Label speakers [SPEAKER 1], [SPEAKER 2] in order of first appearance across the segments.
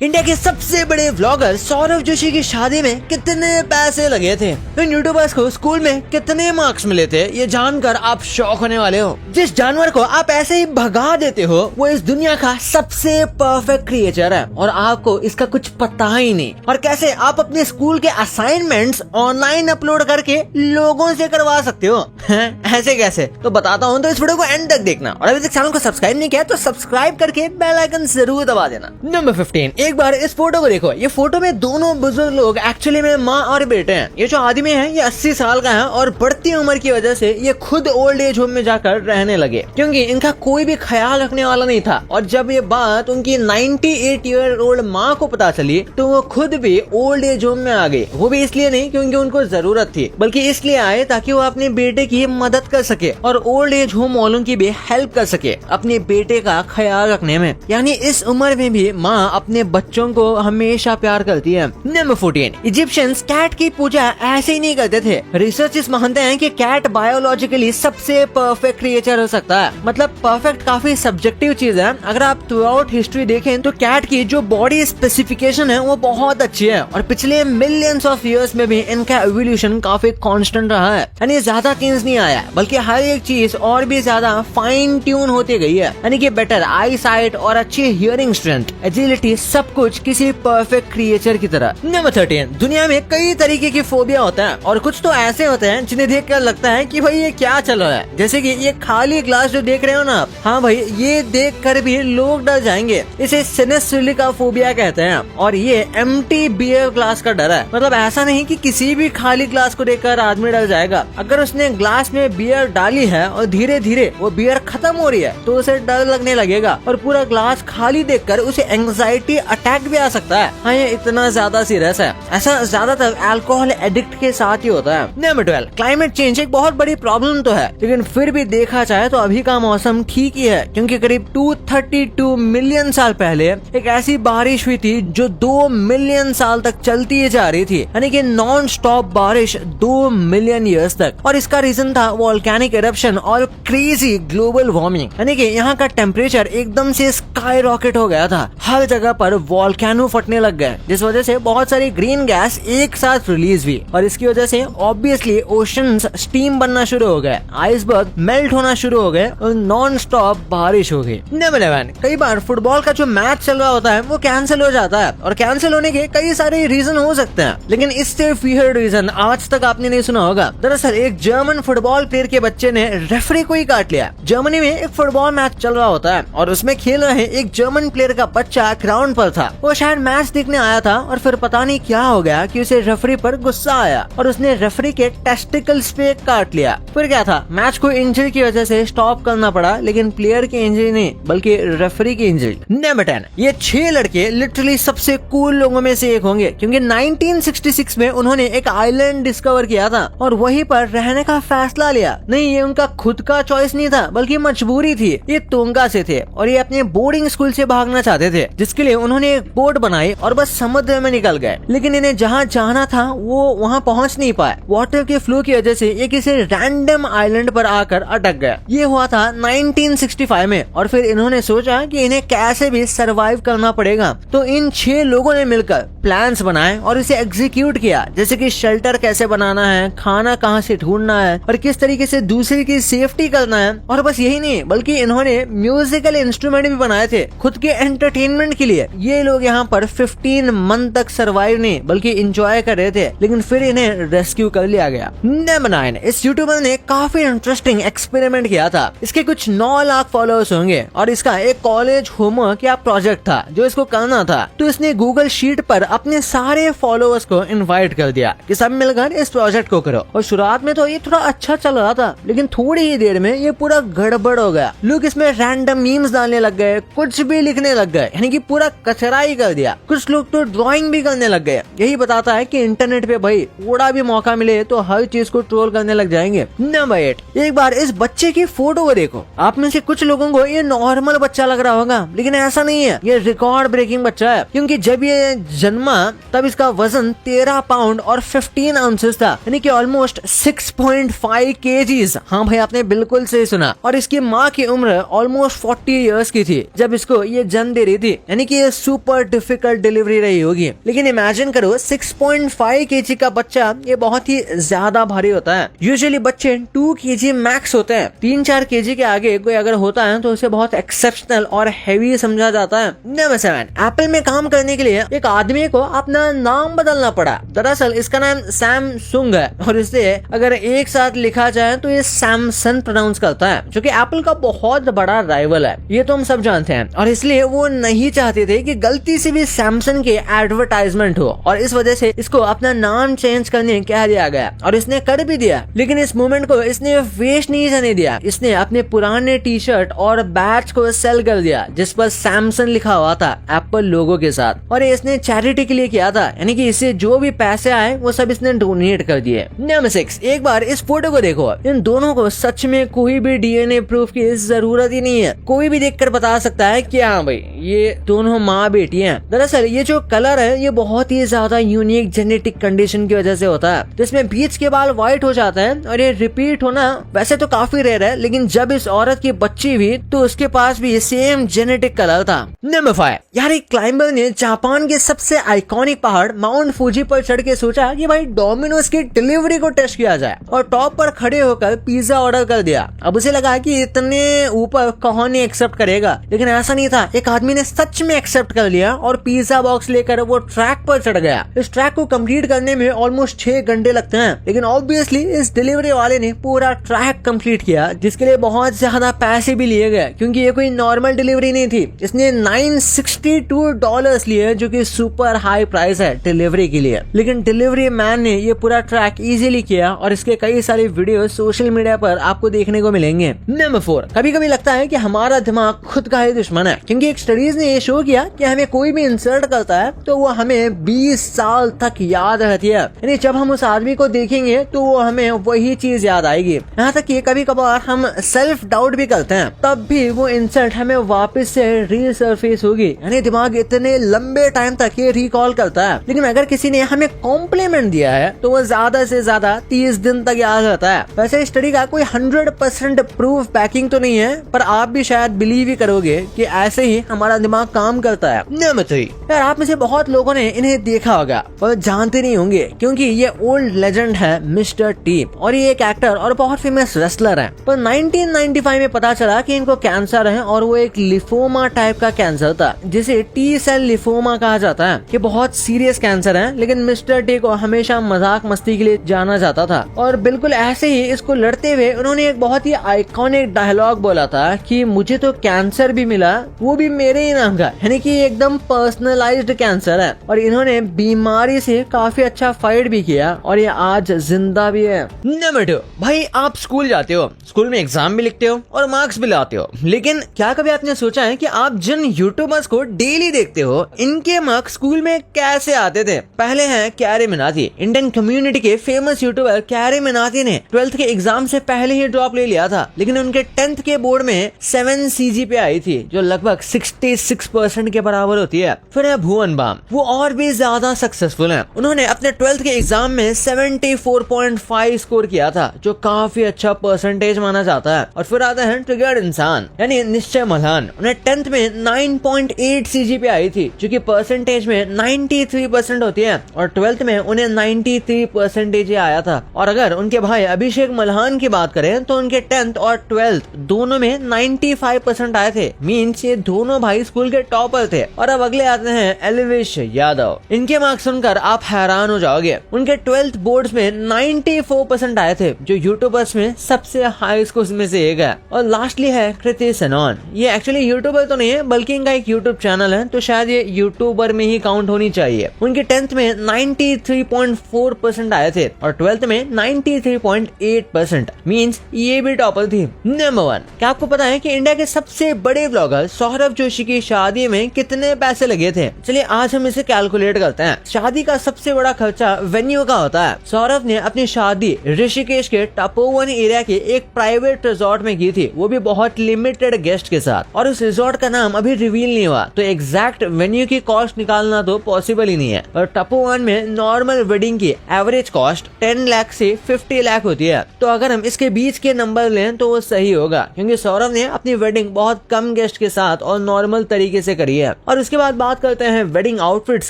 [SPEAKER 1] India के सबसे बड़े व्लॉगर सौरभ जोशी की शादी में कितने पैसे लगे थे, इन यूट्यूबर्स को स्कूल में कितने मार्क्स मिले थे, ये जानकर आप शॉक होने वाले हो। जिस जानवर को आप ऐसे ही भगा देते हो वो इस दुनिया का सबसे परफेक्ट क्रिएचर है और आपको इसका कुछ पता ही नहीं। और कैसे आप अपने स्कूल के असाइनमेंट्स ऑनलाइन अपलोड करके लोगों से करवा सकते हो, ऐसे कैसे? तो बताता हूँ, तो इस वीडियो को एंड तक देखना और अभी तक चैनल को सब्सक्राइब नहीं किया तो सब्सक्राइब करके बेल आइकन जरूर दबा देना। नंबर 15, एक बार इस फोटो को देखो। ये फोटो में दोनों बुजुर्ग लोग एक्चुअली में माँ और बेटे हैं। ये जो आदमी है ये 80 साल का है और बढ़ती उम्र की वजह से ये खुद ओल्ड एज होम में जाकर रहने लगे क्योंकि इनका कोई भी ख्याल रखने वाला नहीं था। और जब ये बात उनकी 98 ईयर ओल्ड माँ को पता चली तो वो खुद भी ओल्ड एज होम में आ गई। वो भी इसलिए नहीं क्योंकि उनको जरूरत थी, बल्कि इसलिए आए ताकि वो अपने बेटे की मदद कर सके और ओल्ड एज होम वालों की भी हेल्प कर सके अपने बेटे का ख्याल रखने में। यानी इस उम्र में भी माँ अपने बच्चों को हमेशा प्यार करती है। नंबर 14, इजिप्शियंस कैट की पूजा ऐसे ही नहीं करते थे। रिसर्चर्स मानते हैं कि कैट बायोलॉजिकली सबसे परफेक्ट क्रिएचर हो सकता है। मतलब परफेक्ट काफी सब्जेक्टिव चीज है। अगर आप थ्रू आउट हिस्ट्री देखें तो कैट की जो बॉडी स्पेसिफिकेशन है वो बहुत अच्छी है और पिछले मिलियंस ऑफ ईयर्स में भी इनका एवोल्यूशन काफी कांस्टेंट रहा है। यानी ज्यादा चेंज नहीं आया बल्कि हर एक चीज और भी ज्यादा फाइन ट्यून होती गई है। यानी कि बेटर आई साइट और अच्छी हियरिंग स्ट्रेंथ, एजिलिटी, सब कुछ किसी परफेक्ट क्रिएचर की तरह। नंबर 13, दुनिया में कई तरीके की फोबिया होता है और कुछ तो ऐसे होते हैं जिन्हें देखकर लगता है कि भाई ये क्या चल रहा है। जैसे कि ये खाली ग्लास जो देख रहे हो ना आप, हाँ भाई ये देख कर भी लोग डर जाएंगे। इसे सिनेस्ट्रिका फोबिया कहते हैं और ये एम्प्टी बियर ग्लास का डर है। मतलब ऐसा नहीं कि किसी भी खाली ग्लास को देखकर आदमी डर जाएगा। अगर उसने ग्लास में बियर डाली है और धीरे धीरे वो बियर खत्म हो रही है तो उसे डर लगने लगेगा और पूरा ग्लास खाली देखकर उसे एंग्जाइटी अटैक भी आ सकता है। हाँ, ये इतना ज्यादा सीरियस है। ऐसा ज्यादातर अल्कोहल एडिक्ट के साथ ही होता है। नंबर 12, क्लाइमेट चेंज एक बहुत बड़ी प्रॉब्लम तो है, लेकिन फिर भी देखा जाए तो अभी का मौसम ठीक ही है क्योंकि करीब 232 मिलियन साल पहले एक ऐसी बारिश हुई थी जो 2 मिलियन साल तक चलती जा रही थी। यानी कि नॉन स्टॉप बारिश 2 मिलियन ईयर्स तक। और इसका रीजन था वोल्केनिक इरप्शन और क्रेजी ग्लोबल वार्मिंग। यानी कि यहाँ का टेम्परेचर एकदम से स्काई रॉकेट हो गया था। हर जगह पर वोल्केनो फटने लग गए जिस वजह से बहुत सारी ग्रीन गैस एक साथ रिलीज हुई और इसकी वजह से ऑब्वियसली ओशंस स्टीम बनना शुरू हो गए, आइसबर्ग मेल्ट होना शुरू हो गए और नॉन स्टॉप बारिश हो गई। नंबर 11, कई बार फुटबॉल का जो मैच चल रहा होता है वो कैंसिल हो जाता है और कैंसिल होने के कई सारे रीजन हो सकते हैं, लेकिन इससे वियर्ड रीजन आज तक आपने नहीं सुना होगा। दरअसल एक जर्मन फुटबॉल प्लेयर के बच्चे ने रेफरी को ही काट लिया। जर्मनी में एक फुटबॉल मैच चल रहा होता है और उसमें खेल रहे एक जर्मन प्लेयर का बच्चा ग्राउंड पर था। वो शायद मैच देखने आया था और फिर पता नहीं क्या हो गया कि उसे रेफरी पर गुस्सा आया और उसने रेफरी के टेस्टिकल्स पे काट लिया। फिर क्या था, मैच को इंजरी की वजह से स्टॉप करना पड़ा, लेकिन प्लेयर की इंजरी नहीं बल्कि रेफरी की इंजरी। नंबर 10, ये 6 लड़के लिटरली सबसे कूल लोगों में से एक होंगे क्योंकि 1966 में उन्होंने एक आइलैंड डिस्कवर किया था और वहीं पर रहने का फैसला लिया। नहीं, ये उनका खुद का चॉइस नहीं था बल्कि मजबूरी थी। ये टोंगा से थे और ये अपने बोर्डिंग स्कूल से भागना चाहते थे, जिसके लिए उन्होंने एक बोट बनाई और बस समुद्र में निकल गए। लेकिन इन्हें जहाँ जाना था वो वहाँ पहुँच नहीं पाए। वाटर के फ्लो की वजह से ये किसी रैंडम आइलैंड पर आकर अटक गए। ये हुआ था 1965 में और फिर इन्होंने सोचा कि इन्हें कैसे भी सरवाइव करना पड़ेगा। तो इन 6 लोगों ने मिलकर प्लान्स बनाए और इसे एग्जीक्यूट किया, जैसे कि शेल्टर कैसे बनाना है, खाना कहाँ से ढूंढना है और किस तरीके से दूसरे की सेफ्टी करना है। और बस यही नहीं बल्कि इन्होंने म्यूजिकल इंस्ट्रूमेंट भी बनाए थे खुद के एंटरटेनमेंट के लिए। ये लोग यहाँ पर 15 मंथ तक सरवाइव नहीं बल्कि एंजॉय कर रहे थे, लेकिन फिर इन्हें रेस्क्यू कर लिया गया। नंबर 9, इस यूट्यूबर ने काफी इंटरेस्टिंग एक्सपेरिमेंट किया था। इसके कुछ 9 लाख फॉलोअर्स होंगे और इसका एक कॉलेज होमवर्क या प्रोजेक्ट था जो इसको करना था। तो इसने गूगल शीट पर अपने सारे फॉलोअर्स को इनवाइट कर दिया कि सब मिलकर इस प्रोजेक्ट को करो। और शुरुआत में तो ये थोड़ा अच्छा चल रहा था, लेकिन थोड़ी ही देर में ये पूरा गड़बड़ हो गया। लोग इसमें रैंडम मीम्स डालने लग गए, कुछ भी लिखने लग गए, यानी कि पूरा कचरा ही कर दिया। कुछ लोग तो ड्राइंग भी करने लग गए। यही बताता है कि इंटरनेट पे भाई थोड़ा भी मौका मिले तो हर चीज को ट्रोल करने लग जाएंगे। नंबर 8, एक बार इस बच्चे की फोटो को देखो। आप में से कुछ लोगों को ये नॉर्मल बच्चा लग रहा होगा, लेकिन ऐसा नहीं है। ये रिकॉर्ड ब्रेकिंग बच्चा है क्योंकि जब ये जन्मा तब इसका वजन 13 पाउंड और 15 आउंसेस था, यानी कि ऑलमोस्ट 6.5 kgs। हाँ भाई, आपने बिल्कुल सही सुना। और इसकी माँ की उम्र ऑलमोस्ट 40 इयर्स की थी जब इसको ये जन्म दे रही थी, यानी कि ये सुपर डिफिकल्ट डिलीवरी रही होगी। लेकिन इमेजिन करो 6.5 kg का बच्चा, ये बहुत ही ज्यादा भारी होता है। यूजुअली बच्चे 2 kg मैक्स होते हैं। 3-4 kg के आगे कोई अगर होता है तो उसे बहुत एक्सेप्शनल और हैवी समझा जाता है। नंबर 7, एप्पल में काम करने के लिए एक आदमी को अपना नाम बदलना पड़ा। दरअसल इसका नाम सैमसंग है और इसे अगर एक साथ लिखा जाए तो ये सैमसन प्रोनाउंस करता है, जो कि एप्पल का बहुत बड़ा राइवल है। ये तो हम सब जानते हैं और इसलिए वो नहीं चाहते थे कि गलती से भी सैमसंग के एडवर्टाइजमेंट हो और इस वजह से इसको अपना नाम चेंज करने कह दिया गया और इसने कर भी दिया। लेकिन इस मूवमेंट को इसने वेस्ट नहीं जाने दिया। इसने अपने पुराने टी शर्ट और बैच को सेल कर दिया जिस पर सैमसंग लिखा हुआ था एप्पल लोगो के साथ, और इसने चैरिटी के लिए किया था, यानी कि इससे जो भी पैसे आए वो सब इसने डोनेट कर दिए। नंबर 6, एक बार इस फोटो को देखो। इन दोनों को सच में कोई भी डीएनए प्रूफ की जरूरत ही नहीं है। कोई भी देखकर बता सकता है कि हाँ भाई ये दोनों माँ बेटी हैं। दरअसल ये जो कलर है ये बहुत ही ज्यादा यूनिक जेनेटिक कंडीशन की वजह से होता है, जिसमें बीच के बाल व्हाइट हो जाते हैं और ये रिपीट होना वैसे तो काफी रेयर है, लेकिन जब इस औरत की बच्ची हुई तो उसके पास भी सेम जेनेटिक कलर था। नंबर 5, यार एक क्लाइंबर ने जापान के सबसे आइकॉनिक पहाड़ माउंट फूजी पर चढ़ के सोचा कि भाई डोमिनोज की डिलीवरी को टेस्ट किया जाए और टॉप पर खड़े होकर पिज्जा ऑर्डर कर दिया। अब उसे लगा कि इतने ऊपर कौन ही एक्सेप्ट करेगा, लेकिन ऐसा नहीं था। एक आदमी ने सच में एक्सेप्ट कर लिया और पिज्जा बॉक्स लेकर वो ट्रैक पर चढ़ गया। इस ट्रैक को कंप्लीट करने में ऑलमोस्ट 6 घंटे लगते हैं, लेकिन ऑब्वियसली इस डिलीवरी वाले ने पूरा ट्रैक कंप्लीट किया, जिसके लिए बहुत ज्यादा पैसे भी लिए गए क्योंकि ये कोई नॉर्मल डिलीवरी नहीं थी। इसने $962 लिए, जो कि सुपर हाई प्राइस है डिलीवरी के लिए। लेकिन डिलीवरी मैन ने ये पूरा ट्रैक इजीली किया और इसके कई सारे वीडियो सोशल मीडिया पर आपको देखने को मिलेंगे। नंबर 4, कभी कभी लगता है कि हमारा दिमाग खुद का ही दुश्मन है, क्योंकि एक स्टडीज ने ये शो किया कि हमें कोई भी इंसल्ट करता है तो वो हमें 20 साल तक याद रहती है। यानी जब हम उस आदमी को देखेंगे तो वो हमें वही चीज याद आएगी। यहाँ तक कि कभी कभार हम सेल्फ डाउट भी करते हैं, तब भी वो इंसल्ट हमें वापस से रीसर्फेस होगी। यानी दिमाग इतने लंबे टाइम तक ये रिकॉल करता है। लेकिन अगर किसी ने हमें कॉम्प्लीमेंट दिया है तो वो ज्यादा से ज्यादा 30 दिन तक याद रहता है। वैसे स्टडी का कोई 100% प्रूफ बैकिंग तो नहीं है, पर आप भी शायद बिलीव ही करोगे कि ऐसे ही हमारा दिमाग काम करता है। नंबर 3, यार आप में से बहुत लोगों ने इन्हें देखा होगा पर जानते नहीं होंगे, क्योंकि ये ओल्ड लेजेंड है मिस्टर टी और ये एक एक्टर और बहुत फेमस रेसलर है। पर 1995 में पता चला कि इनको कैंसर है और वो एक लिफोमा टाइप का कैंसर था, जिसे टी सेल लिफोमा कहा जाता है। ये बहुत सीरियस कैंसर है, लेकिन मिस्टर टी को हमेशा मजाक मस्ती के लिए जाना जाता था और बिल्कुल ऐसे ही इसको लड़ते हुए उन्होंने एक बहुत ही आइकॉनिक डायलॉग बोला था कि मुझे तो कैंसर भी मिला, वो भी मेरे ही नाम का। यानी कि एकदम पर्सनलाइज्ड कैंसर है और इन्होंने बीमारी से काफी अच्छा फाइट भी किया और ये आज जिंदा भी है। नंबर 2, भाई आप स्कूल जाते हो, स्कूल में एग्जाम भी लिखते हो और मार्क्स भी लाते हो, लेकिन क्या कभी आपने सोचा है कि आप जिन यूट्यूबर्स को डेली देखते हो इनके मार्क्स स्कूल में कैसे आते थे? पहले हैं कैरी मिनाती। इंडियन कम्युनिटी के फेमस यूट्यूबर कैरी मिनाती ने 12th के एग्जाम से पहले ही ड्रॉप ले लिया था, लेकिन उनके 10th के बोर्ड में 7 CGPA आई थी, जो लगभग 66% के बराबर होती है। फिर है भुवन बाम, वो और भी ज्यादा सक्सेसफुल हैं। उन्होंने अपने 12th के एग्जाम में 74.5 स्कोर किया था, जो काफी अच्छा परसेंटेज माना जाता है। और फिर आता है ट्रिगर्ड इंसान यानी निश्चय मल्हान। उन्हें 10th में 9.8 CGPA आई थी, जो कि परसेंटेज में 93% होती है, और 12th में उन्हें 93% आया था। और अगर उनके भाई अभिषेक मल्हान की बात करें तो उनके 10th और 12th दोनों में 95% आए थे। मीन्स ये दोनों भाई स्कूल के टॉपर थे। और अब अगले आते हैं एलिवेश यादव। इनके मार्क्स सुनकर आप हैरान हो जाओगे। उनके 12th बोर्ड्स में 94% आए थे, जो यूट्यूबर्स में सबसे हाई स्कोर में से एक है। और लास्टली है कृति सेनन। ये एक्चुअली यूट्यूबर तो नहीं है, बल्कि इनका एक यूट्यूब चैनल है, तो शायद ये यूट्यूबर में ही काउंट होनी चाहिए। उनके 10th में 93.4% आए थे और 12th में 93.8%। मींस ये भी टॉपर थी। नंबर 1, क्या आपको पता है कि इंडिया के सबसे बड़े ब्लॉगर सौरभ जोशी की शादी में कितने पैसे लगे थे? चलिए आज हम इसे कैलकुलेट करते हैं। शादी का सबसे बड़ा खर्चा वेन्यू का होता है। सौरभ ने अपनी शादी ऋषिकेश के तपोवन एरिया के एक प्राइवेट रिजॉर्ट में की थी, वो भी बहुत लिमिटेड गेस्ट के साथ, और उस रिजॉर्ट का नाम अभी रिवील नहीं हुआ, तो एग्जैक्ट वेन्यू की कॉस्ट निकालना तो पॉसिबल ही नहीं है। और तपोवन में नॉर्मल वेडिंग की एवरेज कॉस्ट 10 लाख से 50 लाख होती है, तो अगर हम इसके बीच के नंबर लें तो वो सही होगा, क्योंकि सौरभ ने अपनी वेडिंग बहुत कम गेस्ट के साथ और नॉर्मल तरीके से करी है। और उसके बाद बात करते हैं वेडिंग आउटफिट्स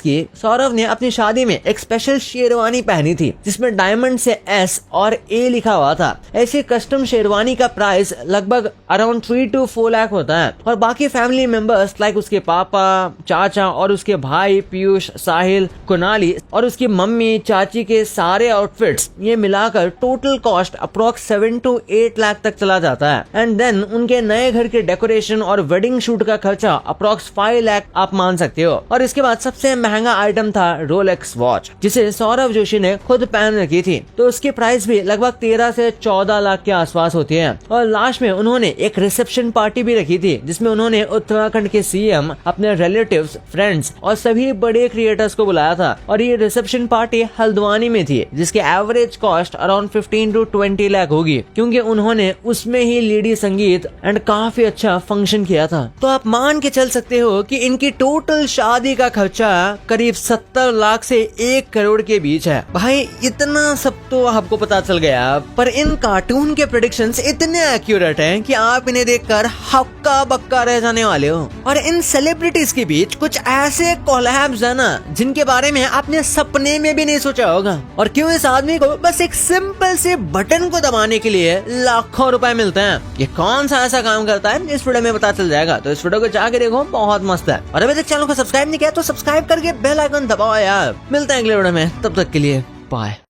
[SPEAKER 1] की। सौरभ ने अपनी शादी में एक स्पेशल शेरवानी पहनी थी जिसमें डायमंड से S और A लिखा हुआ था। ऐसी कस्टम शेरवानी का प्राइस लगभग अराउंड 3 to 4 लाख होता है और बाकी फैमिली मेंबर्स लाइक उसके पापा, चाचा और उसके भाई पीयूष, साहिल, कुणाली और उसकी मम्मी, चाची के सारे आउटफिट्स ये मिलाकर total cost approx 7 to 8 lakh तक चला जाता है। एंड देन उनके नए घर के डेकोरेशन और वेडिंग शूट का खर्चा अप्रोक्स 5 लाख आप मान सकते हो। और इसके बाद सबसे महंगा आइटम था रोलेक्स वॉच जिसे सौरभ जोशी ने खुद पहन रखी थी, तो उसकी प्राइस भी लगभग 13 से 14 लाख के आसपास होती है। और लास्ट में उन्होंने एक रिसेप्शन पार्टी भी रखी थी जिसमें उन्होंने उत्तराखंड के CM, अपने रिलेटिव्स, फ्रेंड्स और सभी बड़े क्रिएटर्स को बुलाया था। और ये रिसेप्शन पार्टी हल्द्वानी में थी जिसके average cost around 15 to 20 lakh होगी क्योंकि उन्होंने उसमें ही लेडी संगीत एंड काफी अच्छा फंक्शन किया था। तो आप मान के चल सकते हो कि इनकी टोटल शादी का खर्चा करीब 70 लाख से 1 करोड़ के बीच है। भाई इतना सब तो आपको पता चल गया, पर इन कार्टून के प्रेडिक्शंस इतने एक्यूरेट हैं कि आप इन्हें देखकर हक्का बक्का रह जाने वाले हो। और इन सेलिब्रिटीज के बीच कुछ ऐसे कोलैब्स है ना जिनके बारे में आपने सपने में भी नहीं सोचा होगा। और क्यों इस आदमी को बस एक सिंपल से बटन को दबाने के लिए लाखों रुपए मिलते हैं। ये कौन सा ऐसा काम करता है इस वीडियो में पता चल जाएगा, तो इस वीडियो को जाके देखो, बहुत मस्त है। और अभी तक चैनल को सब्सक्राइब नहीं किया तो सब्सक्राइब करके बेल आइकन दबाओ यार। मिलते हैं अगले वीडियो में, तब तक के लिए बाय।